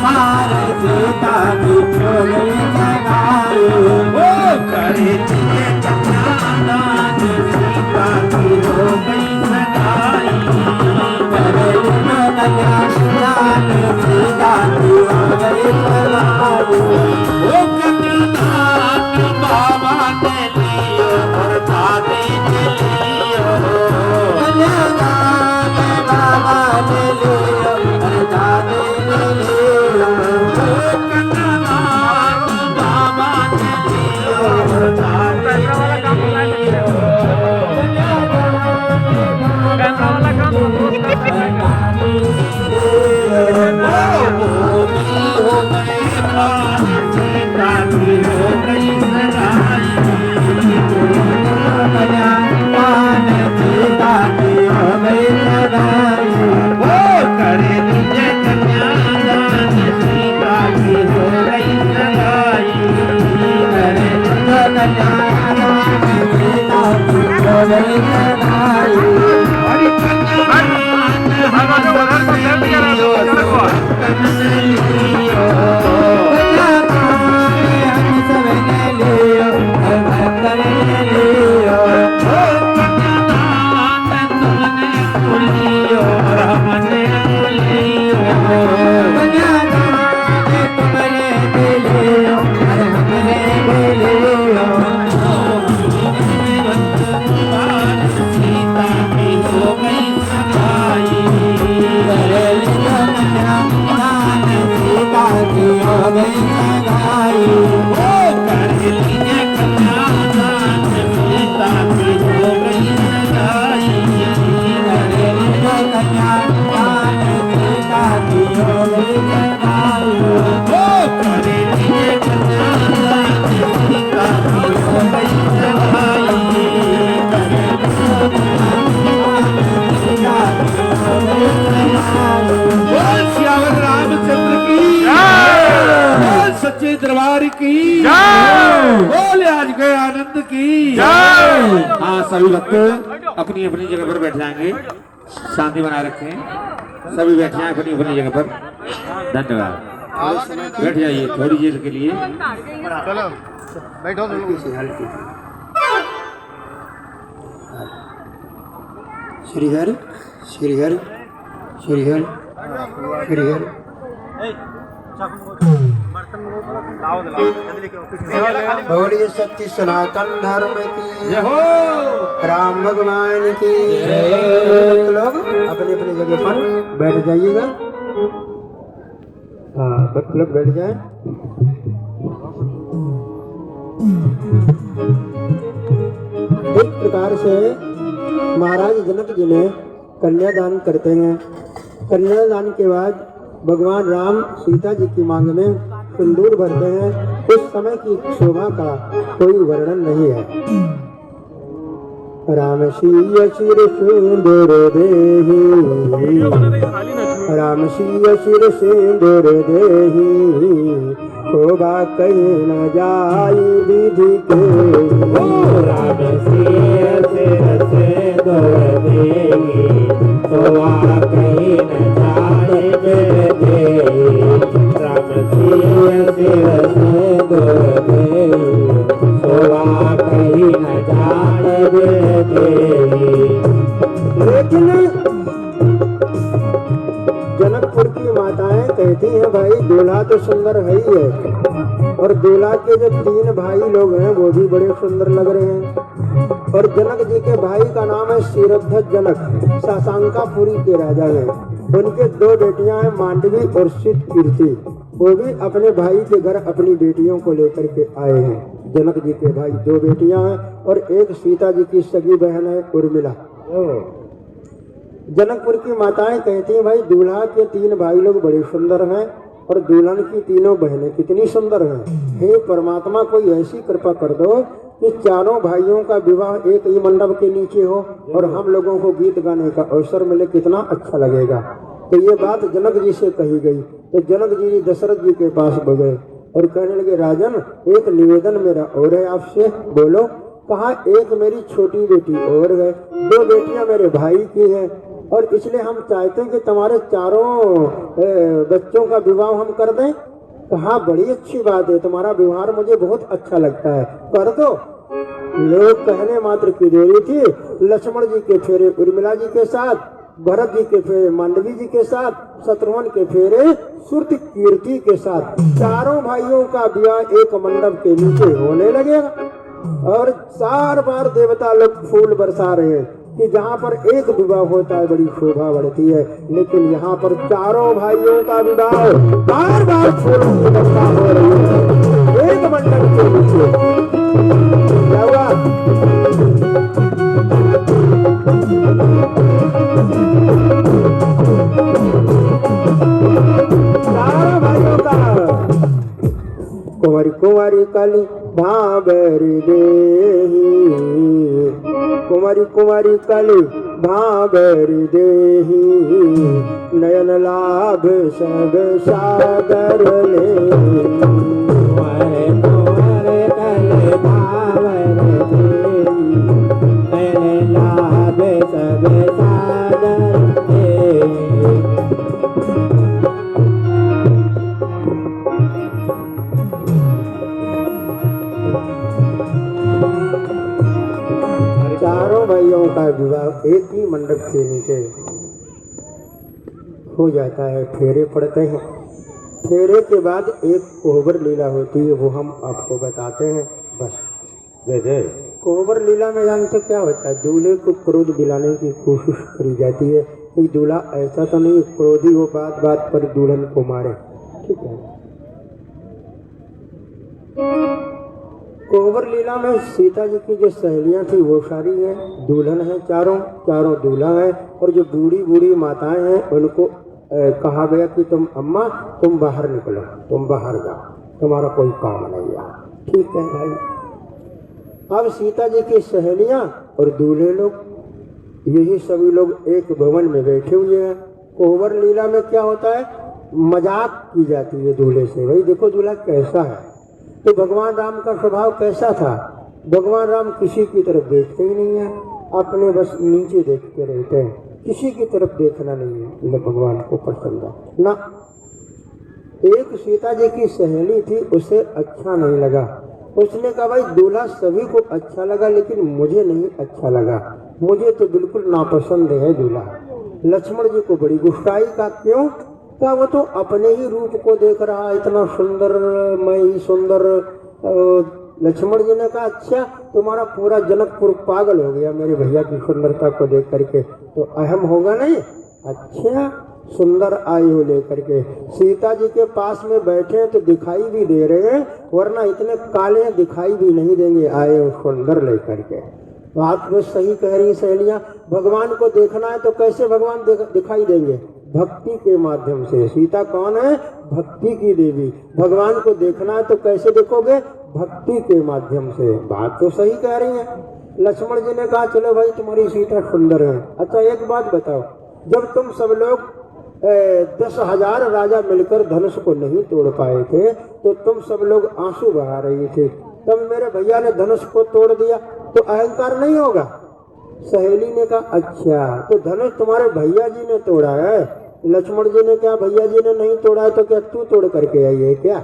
मारे सीता की चोरी सगाई वो करे तुझे कन्यादान सीता की हो गई सगाई करे तुझे कन्यादान सीता की हो गई सगाई वो कन्यादान बाबा ने लियो और दादी ने लियो कन्यादान बाबा ने लियो और दादी ने लियो कन्यादान बाबा ने लियो और दादी ने लियो दरबार की बोले आज गए आनंद की हाँ सभी भक्त अपनी अपनी जगह पर बैठ जाएंगे शांति बनाए रखें सभी बैठ जाएं अपनी अपनी जगह पर धन्यवाद बैठ जाइए थोड़ी देर के लिए चलो बैठो श्रीहर श्रीहर श्रीहर श्रीहर बोलिए सत्य सनातन धर्म की जय हो राम भगवान की लोग अपनी अपनी जगह पर बैठ जाइएगा हाँ भक्त लोग बैठ जाए इस प्रकार से महाराज जनक जी ने कन्यादान करते हैं कन्यादान के बाद भगवान राम सीता जी की मांग में सिंदूर भरते हैं उस समय की शोभा का कोई वर्णन नहीं है राम सीय सिर सिंदूर देहि राम सीय सिर सिंदूर देहि शोभा कहीं न जाई विधि के राम सीय सिर सिंदूर देहि शोभा कहीं न जाई लेकिन जनकपुर की माताएं कहती हैं भाई दूल्हा तो सुंदर है ही है और दूल्हा के जो 3 भाई लोग हैं वो भी बड़े सुंदर लग रहे हैं और जनक जी के भाई का नाम है शीरध्वज जनक शशांकापुरी के राजा हैं उनके 2 बेटियां हैं मांडवी और सिद्ध कीर्ति वो भी अपने भाई के घर अपनी बेटियों को लेकर के आए हैं जनक जी के भाई 2 बेटियां हैं और एक सीता जी की सगी बहन है उर्मिला जनकपुर की माताएं कहती हैं भाई दूल्हा के 3 भाई लोग बड़े सुंदर हैं और दुल्हन की 3 बहनें कितनी सुंदर हैं हे परमात्मा कोई ऐसी कृपा कर दो कि चारों भाइयों का विवाह एक ही मंडप के नीचे हो और हम लोगों को गीत गाने का अवसर मिले कितना अच्छा लगेगा तो ये बात जनक जी से कही गई तो जनक जी दशरथ जी के पास गए और कहने लगे राजन एक निवेदन मेरा और है आपसे बोलो कहा एक मेरी छोटी बेटी और है 2 बेटियां मेरे भाई की हैं और इसलिए हम चाहते हैं कि तुम्हारे चारों बच्चों का विवाह हम कर दें। कहा बड़ी अच्छी बात है, तुम्हारा व्यवहार मुझे बहुत अच्छा लगता है, कर दो। लोग कहने मात्र की देरी थी। लक्ष्मण जी के फेरे उर्मिला जी के साथ, भरत जी के फेरे मांडवी जी के साथ, शत्रुघ्न के फेरे श्रुति कीर्ति के साथ, चारों भाइयों का ब्याह एक मंडप के नीचे होने लगेगा। और चार बार देवता लोग फूल बरसा रहे हैं कि जहाँ पर एक विवाह होता है बड़ी शोभा बढ़ती है, लेकिन यहाँ पर चारों भाइयों का विवाह बार बार फूलों की वर्षा हो रही है एक मंडप के नीचे। क्या हुआ? चारों भाइयों का कुंवारी कुंवारी काली भाबरी देही, कुंवारी कुंवारी काली भाबरी देही, नयन लाभ सब सागर ले। कुंवारे कुंवारे काली भाबरी देही, नयन लाभ सब सागर ले। चारों भाइयों का विवाह एक ही मंडप के नीचे हो जाता है। फेरे पड़ते हैं। फेरे के बाद एक कोहबर लीला होती है, वो हम आपको बताते हैं। बस जैसे कोहबर लीला में जानते क्या होता है? दूल्हे को क्रोध दिलाने की कोशिश करी जाती है कि दूल्हा ऐसा तो नहीं क्रोधी हो बात बात पर दुल्हन को मारे। ठीक है। कोहबर लीला में सीता जी की जो सहेलियां थी वो सारी हैं, दुल्हन है, चारों चारों दूल्हा है। और जो बूढ़ी बूढ़ी माताएं हैं उनको कहा गया कि तुम अम्मा तुम बाहर निकलो, तुम बाहर जाओ, तुम्हारा कोई काम नहीं है। ठीक है भाई। अब सीता जी की सहेलियां और दूल्हे लोग यही सभी लोग एक भवन में बैठे हुए हैं। कोहबर लीला में क्या होता है? मजाक की जाती है दूल्हे से, भाई देखो दूल्हा कैसा है। तो भगवान राम का स्वभाव कैसा था? भगवान राम किसी की तरफ देखते ही नहीं है, अपने बस नीचे देखते रहते हैं, किसी की तरफ देखना नहीं है भगवान को पसंद है ना। एक सीता जी की सहेली थी, उसे अच्छा नहीं लगा। उसने कहा भाई दूल्हा सभी को अच्छा लगा लेकिन मुझे नहीं अच्छा लगा, मुझे तो बिल्कुल नापसंद है दूल्हा। लक्ष्मण जी को बड़ी गुस्साई का क्यों? क्या वो तो अपने ही रूप को देख रहा है, इतना सुंदर, मैं ही सुंदर। लक्ष्मण जी ने कहा अच्छा तुम्हारा पूरा जनकपुर पागल हो गया मेरे भैया की सुंदरता को देख करके, तो अहम होगा नहीं? अच्छा सुंदर आए हो लेकर के सीता जी के पास में बैठे हैं तो दिखाई भी दे रहे हैं, वरना इतने काले दिखाई भी नहीं देंगे आए हो सुंदर लेकर के। बात में सही कह रही सहेलियां। भगवान को देखना है तो कैसे भगवान दिखाई देंगे? भक्ति के माध्यम से। सीता कौन है? भक्ति की देवी। भगवान को देखना है तो कैसे देखोगे? भक्ति के माध्यम से। बात तो सही कह रही है। लक्ष्मण जी ने कहा चलो भाई तुम्हारी सीता सुंदर है। अच्छा एक बात बताओ, जब तुम सब लोग 10,000 राजा मिलकर धनुष को नहीं तोड़ पाए थे तो तुम सब लोग आंसू बहा रही थे, तब मेरे भैया ने धनुष को तोड़ दिया तो अहंकार नहीं होगा? सहेली ने कहा अच्छा तो धनुष तुम्हारे भैया जी ने तोड़ा है। लक्ष्मण जी ने कहा भैया जी ने नहीं तोड़ा है तो क्या तू तोड़ करके आई है क्या?